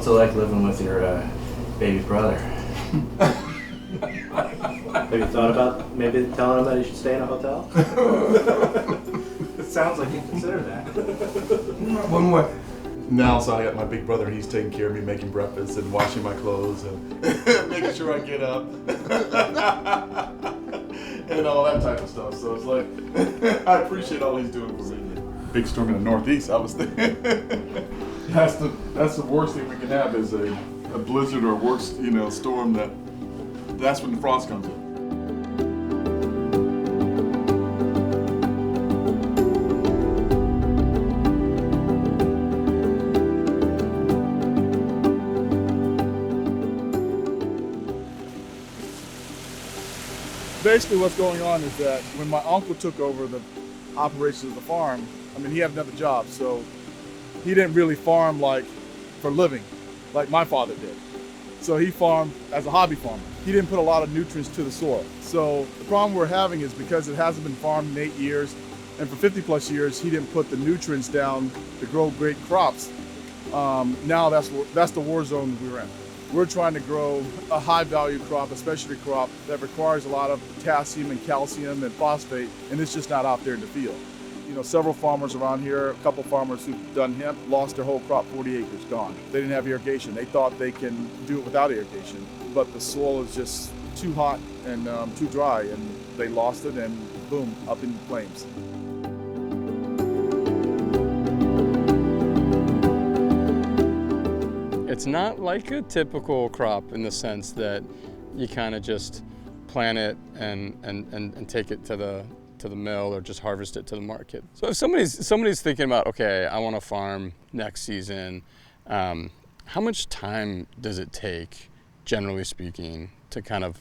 What's it like living with your baby brother? Have you thought about maybe telling him that he should stay in a hotel? It sounds like you consider that. One more. Now, so I got my big brother, and he's taking care of me, making breakfast and washing my clothes and making sure I get up and all that type of stuff. So it's like, I appreciate all he's doing for me. Big storm in the Northeast, I was thinking. That's the worst thing we can have is a blizzard or worse, storm that's when the frost comes in. Basically what's going on is that when my uncle took over the operations of the farm, he had another job, so he didn't really farm like for living, like my father did. So he farmed as a hobby farmer. He didn't put a lot of nutrients to the soil. So the problem we're having is because it hasn't been farmed in 8 years, and for 50 plus years, he didn't put the nutrients down to grow great crops. Now that's the war zone we're in. We're trying to grow a high value crop, a specialty crop that requires a lot of potassium and calcium and phosphate, and it's just not out there in the field. Several farmers around here, a couple farmers who've done hemp, lost their whole crop, 40 acres gone. They didn't have irrigation. They thought they can do it without irrigation, but the soil is just too hot and too dry, and they lost it, and boom, up in flames. It's not like a typical crop in the sense that you kind of just plant it and take it to the mill or just harvest it to the market. So if somebody's thinking about, okay, I want to farm next season, how much time does it take, generally speaking, to kind of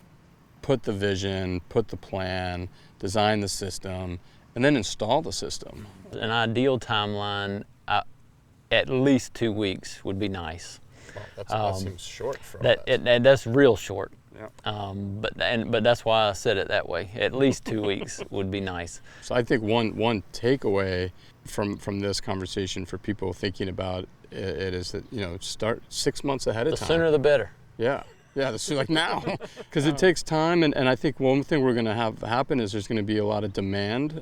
put the vision, put the plan, design the system, and then install the system? An ideal timeline, at least 2 weeks would be nice. Well, that seems short for that's real short. Yeah. But that's why I said it that way. At least 2 weeks would be nice. So I think one takeaway from this conversation for people thinking about it is that start 6 months ahead of time. The sooner the better. Yeah. Yeah, like now, because it takes time, and I think one thing we're going to have happen is there's going to be a lot of demand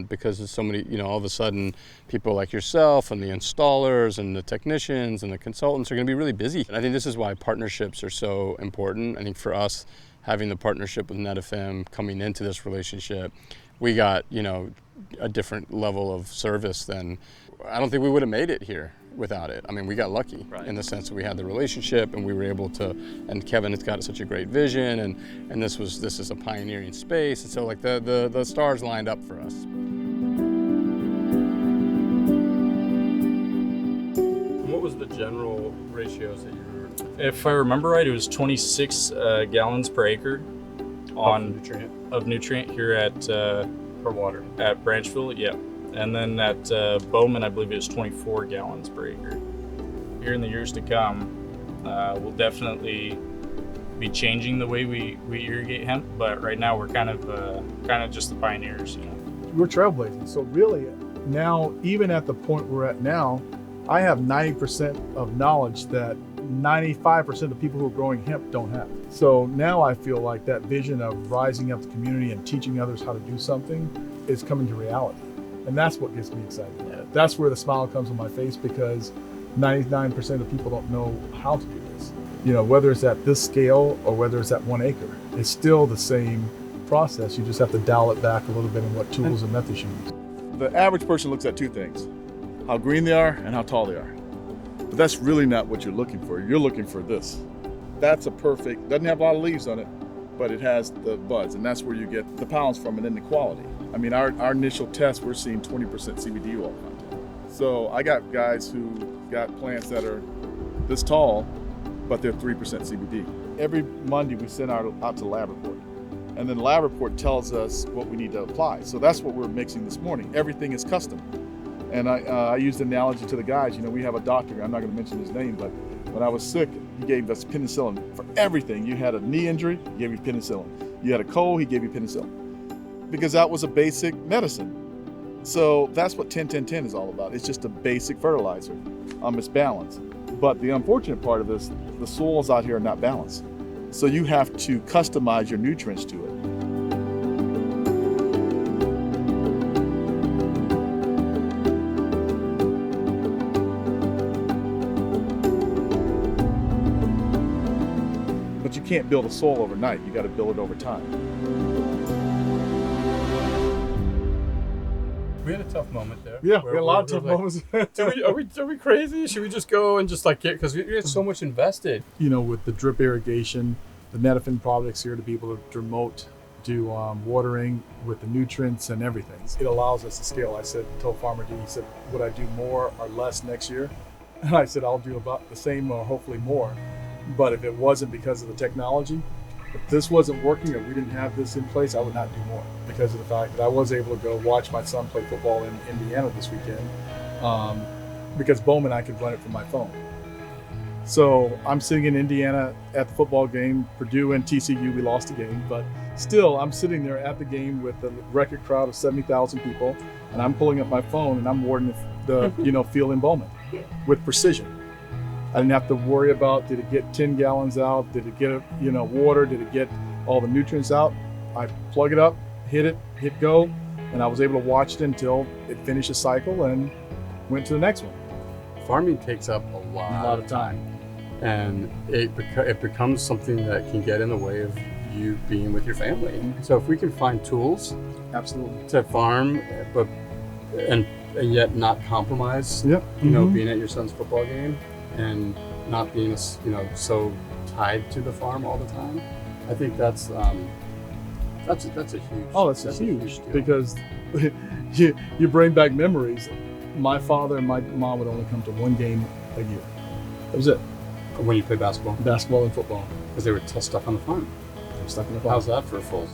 because there's so many, all of a sudden people like yourself and the installers and the technicians and the consultants are going to be really busy. And I think this is why partnerships are so important. I think for us, having the partnership with NetFM coming into this relationship, we got, a different level of service than, I don't think we would have made it here without it. We got lucky in the sense that we had the relationship and we were able to, and Kevin has got such a great vision, and this is a pioneering space, and so like the stars lined up for us. What was the general ratios that you were? If I remember right, it was 26 gallons per acre of nutrient here at For water. At Branchville, yeah. And then at Bowman, I believe it was 24 gallons per acre. Here in the years to come, we'll definitely be changing the way we irrigate hemp, but right now we're kind of just the pioneers. We're trailblazing. So really, now, even at the point we're at now, I have 90% of knowledge that 95% of people who are growing hemp don't have. So now I feel like that vision of rising up the community and teaching others how to do something is coming to reality. And that's what gets me excited. Yeah. That's where the smile comes on my face, because 99% of people don't know how to do this. Whether it's at this scale or whether it's at 1 acre, it's still the same process. You just have to dial it back a little bit in what tools and methods you use. The average person looks at two things: how green they are and how tall they are. But that's really not what you're looking for. You're looking for this. That's a perfect, doesn't have a lot of leaves on it, but it has the buds, and that's where you get the pounds from, and then the quality. Our initial test, we're seeing 20% CBD oil content. So I got guys who got plants that are this tall, but they're 3% CBD. Every Monday we send out to the lab report, and then the lab report tells us what we need to apply. So that's what we're mixing this morning. Everything is custom. And I used the analogy to the guys, we have a doctor, I'm not gonna mention his name, but when I was sick, he gave us penicillin for everything. You had a knee injury, he gave you penicillin. You had a cold, he gave you penicillin. Because that was a basic medicine. So that's what 10-10-10 is all about. It's just a basic fertilizer. It's balanced. But the unfortunate part of this, the soils out here are not balanced. So you have to customize your nutrients to it. But you can't build a soil overnight. You got to build it over time. We had a tough moment there. Yeah, we had a lot of tough moments. Are we crazy? Should we just go and just like get, because we had so much invested. You know, with the drip irrigation, the Netafin products here to be able to remote do watering with the nutrients and everything. It allows us to scale. I told Farmer D, he said, would I do more or less next year? And I said, I'll do about the same or hopefully more. But if it wasn't because of the technology, if this wasn't working or we didn't have this in place, I would not do more, because of the fact that I was able to go watch my son play football in Indiana this weekend, because Bowman, I could run it from my phone. So I'm sitting in Indiana at the football game, Purdue and TCU, we lost the game, but still I'm sitting there at the game with the record crowd of 70,000 people, and I'm pulling up my phone and I'm watering the field in Bowman with precision. I didn't have to worry about, did it get 10 gallons out? Did it get, water? Did it get all the nutrients out? I plug it up, hit go, and I was able to watch it until it finished a cycle and went to the next one. Farming takes up a lot of time. And it becomes something that can get in the way of you being with your family. So if we can find tools Absolutely. to farm, but and yet not compromise, Yep. being at your son's football game and not being so tied to the farm all the time, I think that's a huge. Oh, that's huge deal. because you bring back memories. My father and my mom would only come to one game a year. That was it. When you play basketball Basketball and football. because they were stuck on the farm. Stuck in the farm. How's that for a full?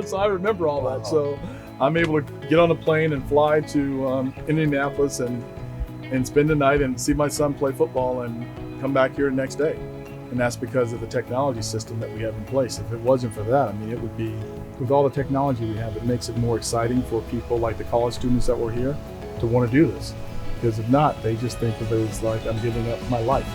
So I remember all Wow. that. So I'm able to get on a plane and fly to Indianapolis and spend the night and see my son play football and come back here the next day. And that's because of the technology system that we have in place. If it wasn't for that, it would be, with all the technology we have, it makes it more exciting for people like the college students that were here to want to do this. Because if not, they just think of it as like, I'm giving up my life.